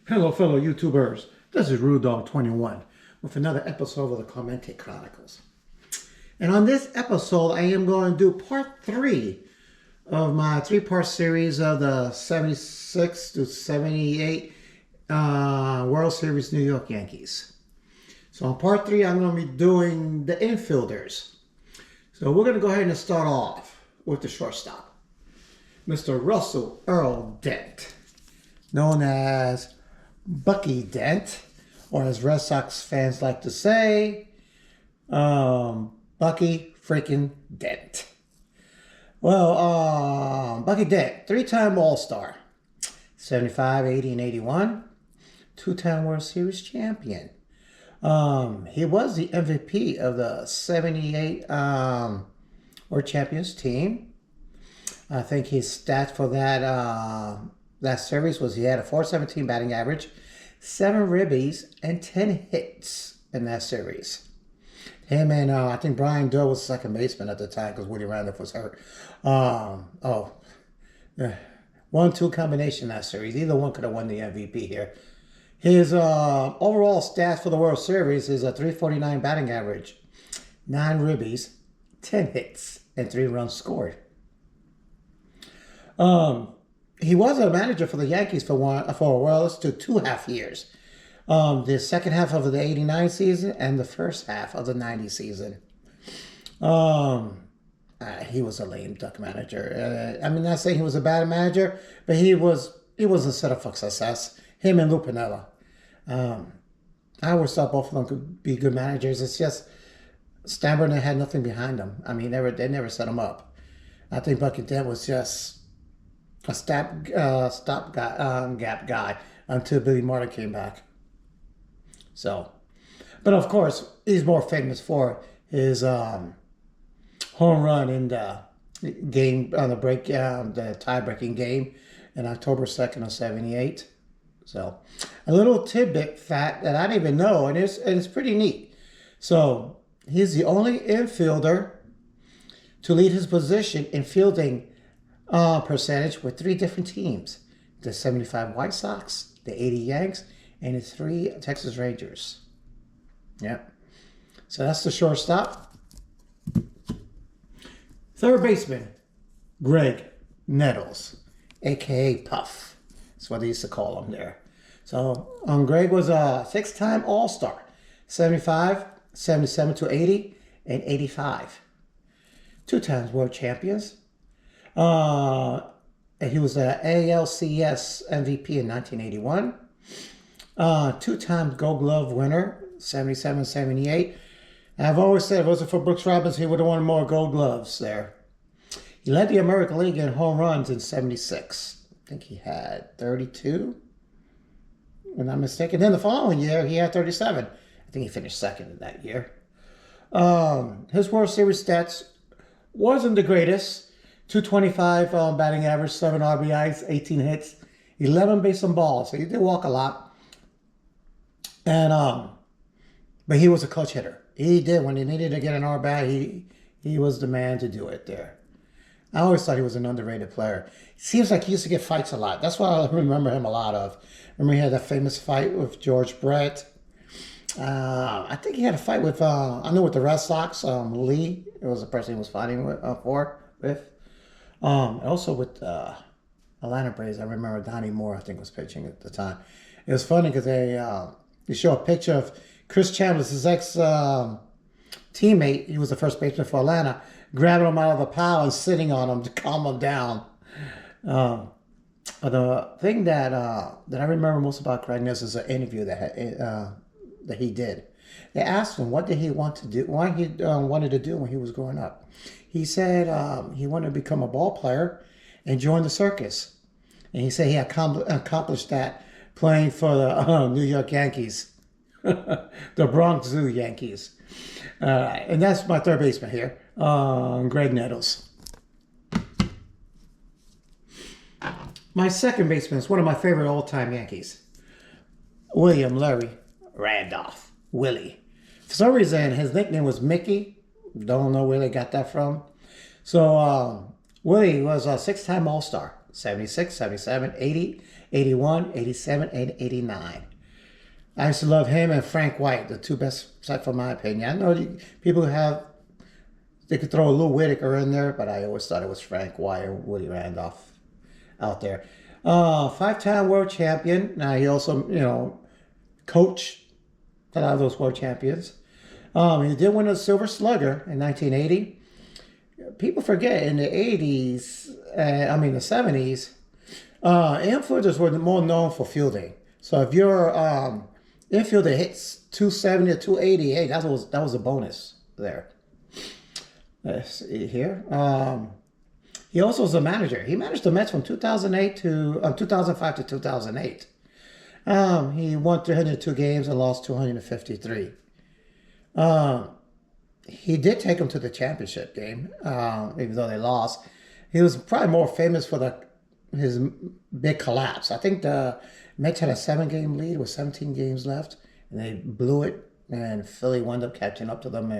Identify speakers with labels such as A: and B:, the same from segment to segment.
A: Hello, fellow YouTubers. This is RudeDog21 with another episode of the Clemente Chronicles. And on this episode, I am going to do part 3 of my 3-part series of the 76 to 78 World Series New York Yankees. So on part 3, I'm going to be doing the infielders. So we're going to go ahead and start off with the shortstop, Mr. Russell Earl Dent, known as Bucky Dent, or as Red Sox fans like to say, Bucky freaking Dent. Well, Bucky Dent, 3-time All-Star, 75, 80, and 81, 2-time World Series champion. He was the MVP of the 78 World Champions team. I think his stats for that series was he had a .417 batting average, 7 ribbies, and 10 hits in that series. Him and I think Brian Doe was second baseman at the time because Willie Randolph was hurt. 1-2 combination that series. Either one could have won the MVP here. His overall stats for the World Series is a .349 batting average, 9 ribbies, 10 hits, and 3 runs scored. He was a manager for the Yankees for 2.5 years. The second half of the 89 season and the first half of the 90 season. He was a lame duck manager. I'm not saying he was a bad manager, but he wasn't set up for success. Him and Lou Piniella. I always thought both of them could be good managers. It's just Steinbrenner had nothing behind them. I mean, they never set him up. I think Bucky Dent was just a stopgap guy until Billy Martin came back. So, but of course, he's more famous for his home run in the game on the tie-breaking game in October 2nd of 78. So, a little tidbit fact that I didn't even know, and it's pretty neat. So, he's the only infielder to lead his position in fielding percentage with 3 different teams: the 75 White Sox, the 80 Yanks, and the 3 Texas Rangers. Yep. So that's the shortstop. Third baseman, Greg Nettles, a.k.a. Puff. That's what they used to call him there. So Greg was a 6-time All-Star, 75, 77 to 80, and 85. 2 times world champions. He was an ALCS MVP in 1981. 2-time Gold Glove winner, 77, 78. I've always said if it wasn't for Brooks Robinson, he would have won more Gold Gloves there. He led the American League in home runs in 76. I think he had 32, if I'm not mistaken. Then the following year, he had 37. I think he finished second in that year. His World Series stats wasn't the greatest. .225 batting average, 7 RBIs, 18 hits, 11 base on balls. So he did walk a lot. And but he was a clutch hitter. He did when he needed to get an RBI. He was the man to do it there. I always thought he was an underrated player. It seems like he used to get fights a lot. That's what I remember him a lot of. Remember he had that famous fight with George Brett. I think he had a fight with with the Red Sox. Lee, it was the person he was fighting with. Also with Atlanta Braves, I remember Donnie Moore, I think, was pitching at the time. It was funny because they show a picture of Chris Chambliss, his ex-teammate. He was the first baseman for Atlanta, grabbing him out of the pile and sitting on him to calm him down. But the thing that I remember most about Craig Ness is an interview that he did. They asked him what did he want to do, what he wanted to do when he was growing up. He said he wanted to become a ball player and join the circus. And he said he accomplished that playing for the New York Yankees, the Bronx Zoo Yankees. And that's my third baseman here, Greg Nettles. My second baseman is one of my favorite all-time Yankees, William Larry Randolph. Willie. For some reason, his nickname was Mickey. Don't know where they got that from. So, Willie was a 6-time All-Star, 76, 77, 80, '81, '87, and '89. I used to love him and Frank White, the two best, for my opinion. I know people they could throw a Lou Whitaker in there, but I always thought it was Frank White or Willie Randolph out there. Five-time world champion. Now he also, coached a lot of those world champions. He did win a Silver Slugger in 1980. People forget in the 80s, the 70s, infielders were more known for fielding. So if your infielder hits 270 or 280, hey, that was a bonus there. Let's see here. He also was a manager. He managed the Mets from 2005 to 2008. He won 302 games and lost 253. He did take them to the championship game, even though they lost. He was probably more famous for his big collapse. I think the Mets had a 7-game lead with 17 games left, and they blew it, and Philly wound up catching up to them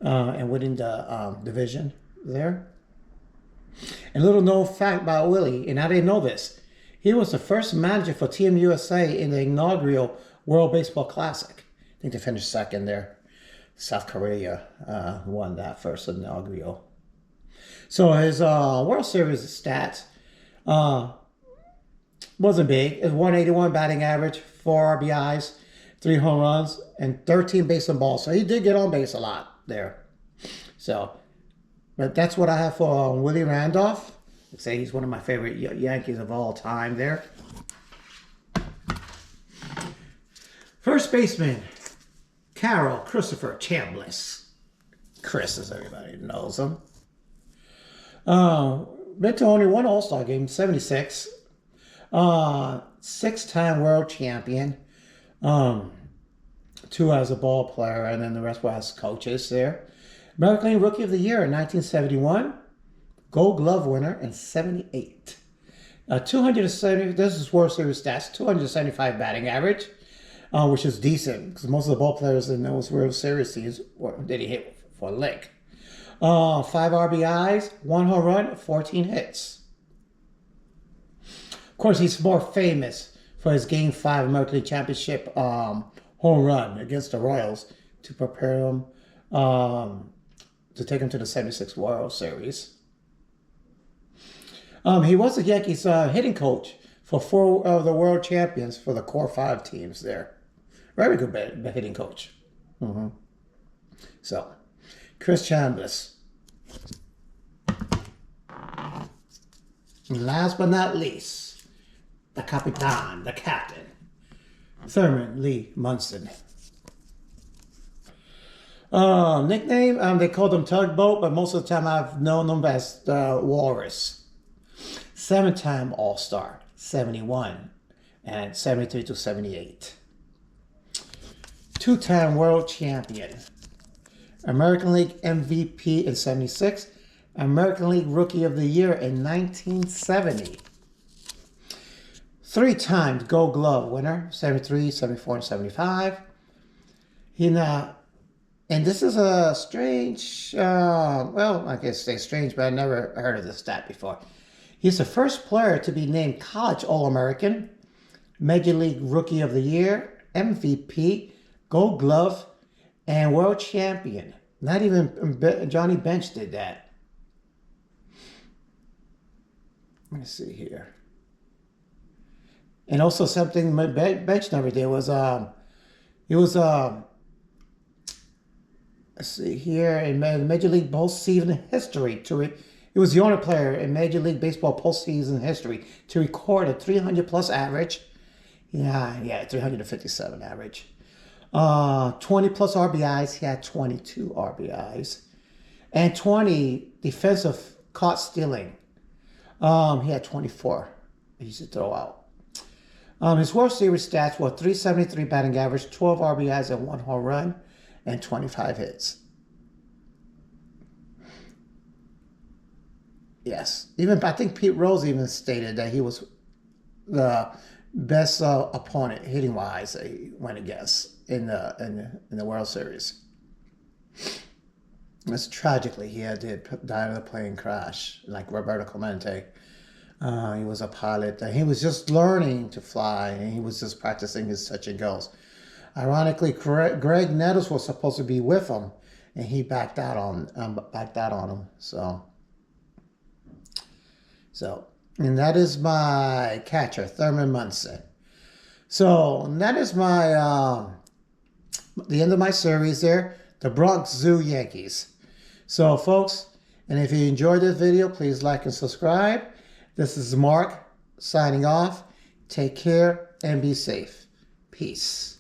A: and winning the division there. And a little known fact about Willie, and I didn't know this, he was the first manager for Team USA in the inaugural World Baseball Classic. I think they finished second there. South Korea won that first inaugural. So his World Series stats wasn't big. It was 181 batting average, 4 RBIs, 3 home runs, and 13 base and balls. So he did get on base a lot there. So, but that's what I have for Willie Randolph. I'd say he's one of my favorite Yankees of all time there. First baseman, Carol Christopher Chambliss. Chris, as everybody knows him. Been to only one All-Star game, 76. 6-time world champion. 2 as a ball player, and then the rest were as coaches there. American League Rookie of the Year in 1971. Gold Glove winner in 78. 270, this is World Series stats, 275 batting average, which is decent because most of the ball players in those World Series teams did he hit for a lick. 5 RBIs, 1 home run, 14 hits. Of course, he's more famous for his Game 5 American League Championship home run against the Royals to prepare him to take him to the 76 World Series. He was the Yankees hitting coach for 4 of the world champions for the core 5 teams there. Very good hitting coach. So, Chris Chambliss. And last but not least, the Capitan, the captain, Thurman Munson. Nickname, they called him Tugboat, but most of the time I've known him as the Walrus. 7-time All-Star, 71, and 73 to 78. 2-time world champion. American League MVP in 76. American League Rookie of the Year in 1970. 3 times Gold Glove winner, 73, 74, and 75. And this is a strange, I guess say strange, but I never heard of this stat before. He's the first player to be named College All-American, Major League Rookie of the Year, MVP, Gold Glove, and World Champion. Not even Johnny Bench did that. Let me see here. And also something Bench never did was, let's see here, in Major League postseason history, he was the only player in Major League Baseball postseason history to record a 300-plus average. 357 average. 20-plus RBIs, he had 22 RBIs. And 20 defensive caught stealing. He had 24 he used to throw out. His World Series stats were 373 batting average, 12 RBIs and 1 home run, and 25 hits. Yes. I think Pete Rose even stated that he was the best opponent hitting-wise that he went against in the World Series. Tragically, he had to die in a plane crash, like Roberto Clemente. He was a pilot. He was just learning to fly, and he was just practicing his touch and goes. Ironically, Greg Nettles was supposed to be with him, and he backed out on him. And that is my catcher, Thurman Munson. So that is my the end of my series there, the Bronx Zoo Yankees. So, folks, and if you enjoyed this video, please like and subscribe. This is Mark signing off. Take care and be safe. Peace.